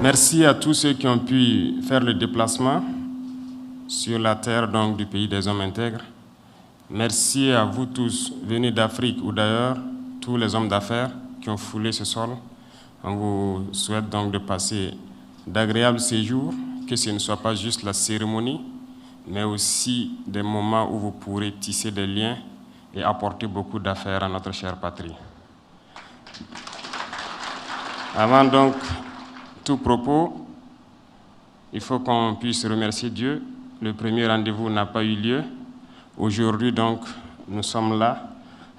Merci à tous ceux qui ont pu faire le déplacement sur la terre donc, du pays des hommes intègres. Merci à vous tous, venus d'Afrique ou d'ailleurs, tous les hommes d'affaires qui ont foulé ce sol. On vous souhaite donc de passer d'agréables séjours, que ce ne soit pas juste la cérémonie, mais aussi des moments où vous pourrez tisser des liens et apporter beaucoup d'affaires à notre chère patrie. Avant donc tout propos, il faut qu'on puisse remercier Dieu. Le premier rendez-vous n'a pas eu lieu. Aujourd'hui, donc, nous sommes là.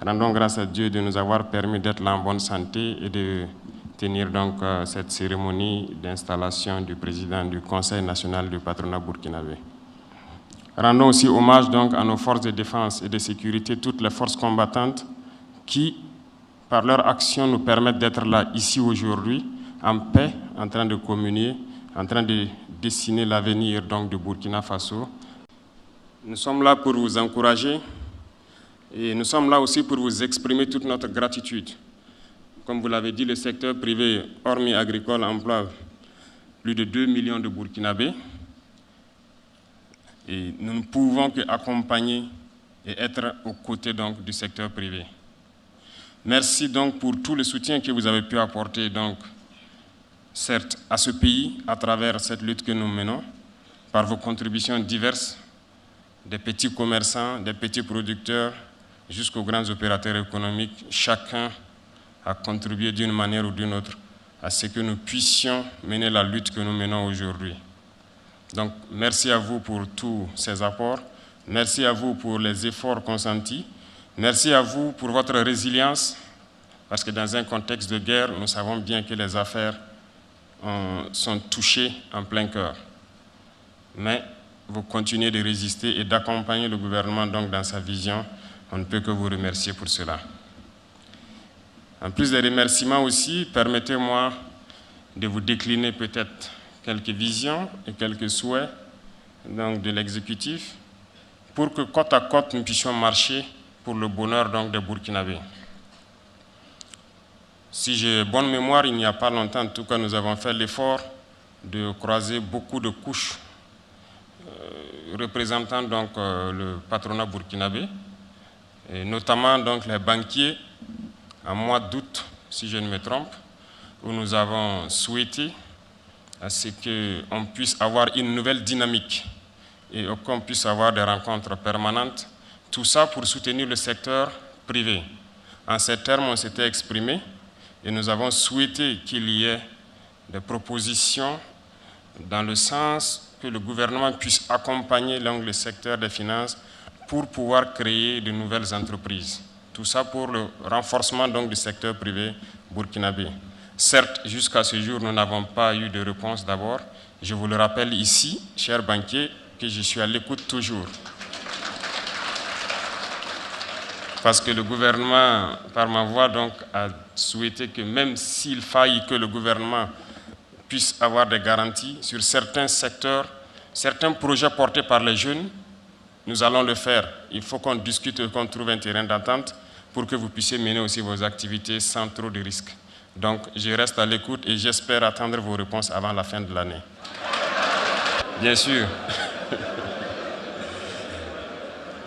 Rendons grâce à Dieu de nous avoir permis d'être là en bonne santé et de tenir donc cette cérémonie d'installation du président du Conseil national du patronat burkinabé. Rendons aussi hommage donc à nos forces de défense et de sécurité, toutes les forces combattantes qui, par leur action, nous permettent d'être là, ici, aujourd'hui, en paix, en train de communier, en train de dessiner l'avenir donc du Burkina Faso. Nous sommes là pour vous encourager et nous sommes là aussi pour vous exprimer toute notre gratitude. Comme vous l'avez dit, le secteur privé, hormis agricole, emploie plus de 2 millions de Burkinabés. Et nous ne pouvons qu'accompagner et être aux côtés donc, du secteur privé. Merci donc pour tout le soutien que vous avez pu apporter, donc, certes, à ce pays, à travers cette lutte que nous menons, par vos contributions diverses, des petits commerçants, des petits producteurs, jusqu'aux grands opérateurs économiques. Chacun a contribué d'une manière ou d'une autre à ce que nous puissions mener la lutte que nous menons aujourd'hui. Donc, merci à vous pour tous ces apports. Merci à vous pour les efforts consentis. Merci à vous pour votre résilience, parce que dans un contexte de guerre, nous savons bien que les affaires sont touchées en plein cœur. Mais vous continuez de résister et d'accompagner le gouvernement donc, dans sa vision. On ne peut que vous remercier pour cela. En plus des remerciements aussi, permettez-moi de vous décliner peut-être quelques visions et quelques souhaits donc, de l'exécutif pour que côte à côte nous puissions marcher pour le bonheur donc, des Burkinabés. Si j'ai bonne mémoire, il n'y a pas longtemps, en tout cas, nous avons fait l'effort de croiser beaucoup de couches représentant donc, le patronat burkinabé, et notamment donc, les banquiers, en mois d'août, si je ne me trompe, où nous avons souhaité à ce qu'on puisse avoir une nouvelle dynamique et qu'on puisse avoir des rencontres permanentes, tout ça pour soutenir le secteur privé. En ces termes, on s'était exprimé et nous avons souhaité qu'il y ait des propositions dans le sens que le gouvernement puisse accompagner le secteur des finances pour pouvoir créer de nouvelles entreprises. Tout ça pour le renforcement donc, du secteur privé burkinabé. Certes, jusqu'à ce jour, nous n'avons pas eu de réponse d'abord. Je vous le rappelle ici, chers banquiers, que je suis à l'écoute toujours. Parce que le gouvernement, par ma voix, donc, a souhaité que même s'il faille que le gouvernement puisse avoir des garanties sur certains secteurs, certains projets portés par les jeunes, nous allons le faire. Il faut qu'on discute et qu'on trouve un terrain d'entente pour que vous puissiez mener aussi vos activités sans trop de risques. Donc, je reste à l'écoute et j'espère attendre vos réponses avant la fin de l'année. Bien sûr.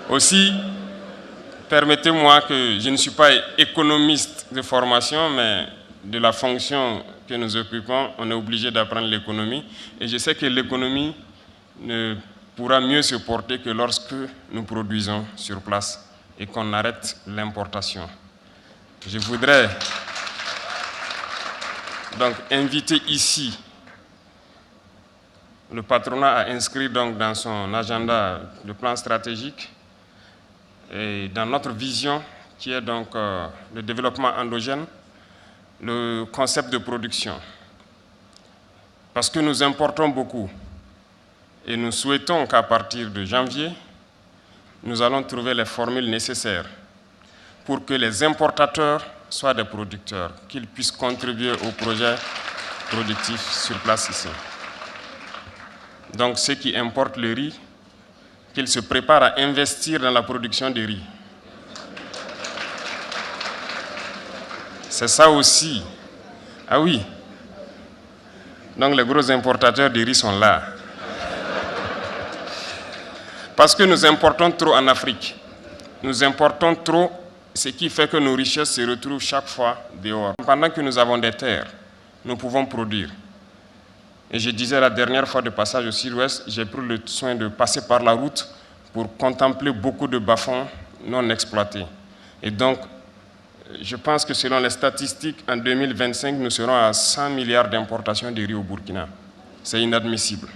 Aussi, permettez-moi que je ne suis pas économiste de formation, mais de la fonction que nous occupons, on est obligé d'apprendre l'économie. Et je sais que l'économie ne pourra mieux se porter que lorsque nous produisons sur place et qu'on arrête l'importation. Je voudrais donc inviter ici le patronat à inscrire donc dans son agenda le plan stratégique et dans notre vision qui est donc le développement endogène, le concept de production. Parce que nous importons beaucoup et nous souhaitons qu'à partir de janvier, nous allons trouver les formules nécessaires pour que les importateurs soient des producteurs, qu'ils puissent contribuer au projet productif sur place ici. Donc ceux qui importent le riz, qu'ils se préparent à investir dans la production de riz. C'est ça aussi. Ah oui. Donc les gros importateurs de riz sont là. Parce que nous importons trop en Afrique. Nous importons trop, ce qui fait que nos richesses se retrouvent chaque fois dehors. Pendant que nous avons des terres, nous pouvons produire. Et je disais la dernière fois de passage au sud-ouest, j'ai pris le soin de passer par la route pour contempler beaucoup de bas-fonds non exploités. Et donc, je pense que selon les statistiques, en 2025, nous serons à 100 milliards d'importations de riz au Burkina. C'est inadmissible.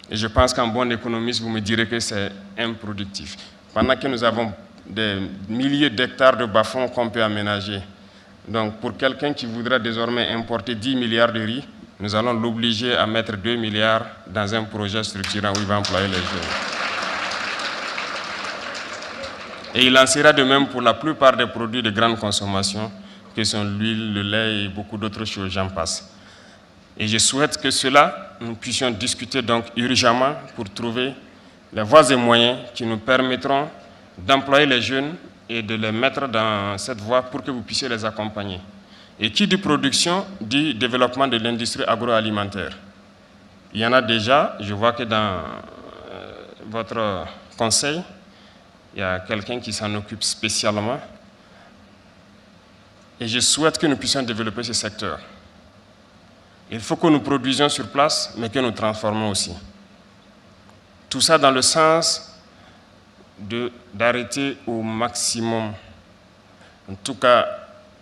Et je pense qu'en bon économiste, vous me direz que c'est improductif. Pendant que nous avons des milliers d'hectares de bas-fonds qu'on peut aménager. Donc, pour quelqu'un qui voudrait désormais importer 10 milliards de riz, nous allons l'obliger à mettre 2 milliards dans un projet structurant où il va employer les jeunes. Et il en sera de même pour la plupart des produits de grande consommation, que sont l'huile, le lait et beaucoup d'autres choses, j'en passe. Et je souhaite que cela, nous puissions discuter donc urgemment pour trouver les voies et moyens qui nous permettront d'employer les jeunes et de les mettre dans cette voie pour que vous puissiez les accompagner. Et qui dit production, dit développement de l'industrie agroalimentaire. Il y en a déjà, je vois que dans votre conseil, il y a quelqu'un qui s'en occupe spécialement. Et je souhaite que nous puissions développer ce secteur. Il faut que nous produisions sur place, mais que nous transformons aussi. Tout ça dans le sens d'arrêter au maximum, en tout cas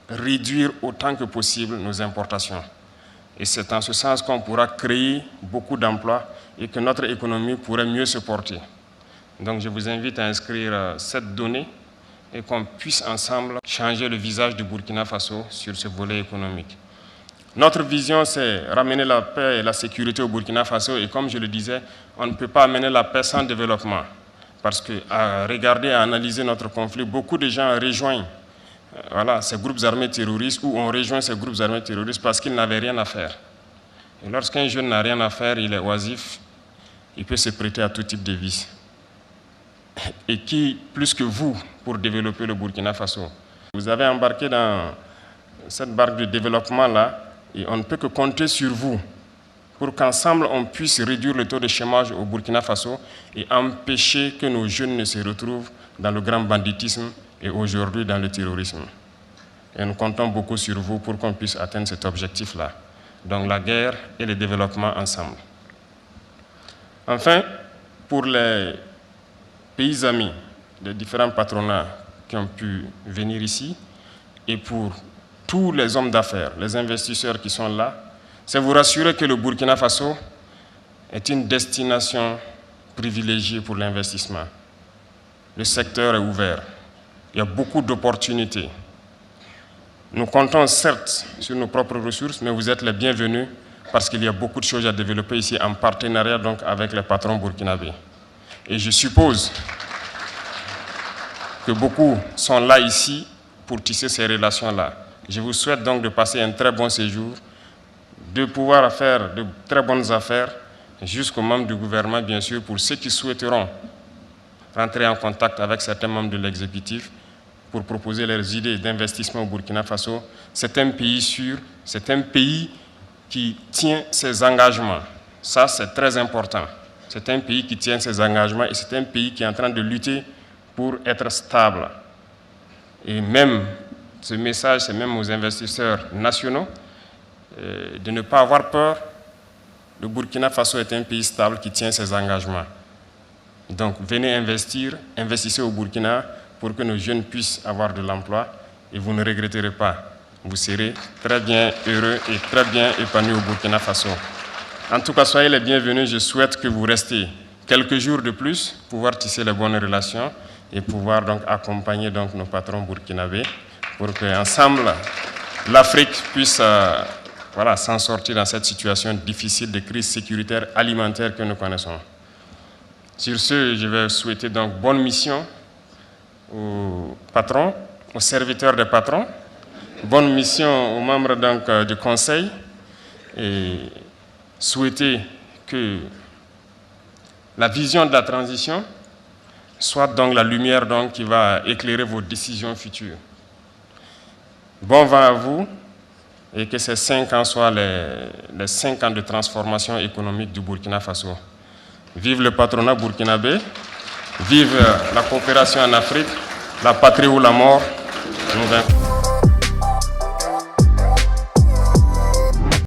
réduire autant que possible nos importations. Et c'est en ce sens qu'on pourra créer beaucoup d'emplois et que notre économie pourrait mieux se porter. Donc je vous invite à inscrire cette donnée et qu'on puisse ensemble changer le visage du Burkina Faso sur ce volet économique. Notre vision, c'est ramener la paix et la sécurité au Burkina Faso. Et comme je le disais, on ne peut pas amener la paix sans développement. Parce qu'à regarder, à analyser notre conflit, beaucoup de gens rejoignent ces groupes armés terroristes ou ont rejoint ces groupes armés terroristes parce qu'ils n'avaient rien à faire. Et lorsqu'un jeune n'a rien à faire, il est oisif, il peut se prêter à tout type de vices. Et qui, plus que vous, pour développer le Burkina Faso? Vous avez embarqué dans cette barque de développement-là, et on ne peut que compter sur vous pour qu'ensemble on puisse réduire le taux de chômage au Burkina Faso et empêcher que nos jeunes ne se retrouvent dans le grand banditisme et aujourd'hui dans le terrorisme. Et nous comptons beaucoup sur vous pour qu'on puisse atteindre cet objectif-là. Donc la guerre et le développement ensemble. Enfin, pour les pays amis des différents patronats qui ont pu venir ici et pour tous les hommes d'affaires, les investisseurs qui sont là, c'est vous rassurer que le Burkina Faso est une destination privilégiée pour l'investissement. Le secteur est ouvert. Il y a beaucoup d'opportunités. Nous comptons certes sur nos propres ressources, mais vous êtes les bienvenus parce qu'il y a beaucoup de choses à développer ici en partenariat donc avec les patrons burkinabés. Et je suppose que beaucoup sont là ici pour tisser ces relations-là. Je vous souhaite donc de passer un très bon séjour, de pouvoir faire de très bonnes affaires jusqu'aux membres du gouvernement, bien sûr, pour ceux qui souhaiteront rentrer en contact avec certains membres de l'exécutif pour proposer leurs idées d'investissement au Burkina Faso. C'est un pays sûr, c'est un pays qui tient ses engagements. Ça, c'est très important. C'est un pays qui tient ses engagements et c'est un pays qui est en train de lutter pour être stable. Et même, ce message, c'est même aux investisseurs nationaux, de ne pas avoir peur. Le Burkina Faso est un pays stable qui tient ses engagements. Donc, venez investir, investissez au Burkina pour que nos jeunes puissent avoir de l'emploi et vous ne regretterez pas. Vous serez très bien heureux et très bien épanouis au Burkina Faso. En tout cas, soyez les bienvenus. Je souhaite que vous restiez quelques jours de plus, pouvoir tisser les bonnes relations et pouvoir donc accompagner donc nos patrons burkinabés pour qu'ensemble, l'Afrique puisse s'en sortir dans cette situation difficile de crise sécuritaire alimentaire que nous connaissons. Sur ce, je vais souhaiter donc bonne mission aux patrons, aux serviteurs des patrons, bonne mission aux membres donc, du conseil et souhaiter que la vision de la transition soit donc la lumière donc, qui va éclairer vos décisions futures. Bon vent à vous et que ces 5 ans soient les 5 ans de transformation économique du Burkina Faso. Vive le patronat burkinabé, vive la coopération en Afrique, la patrie ou la mort. Nous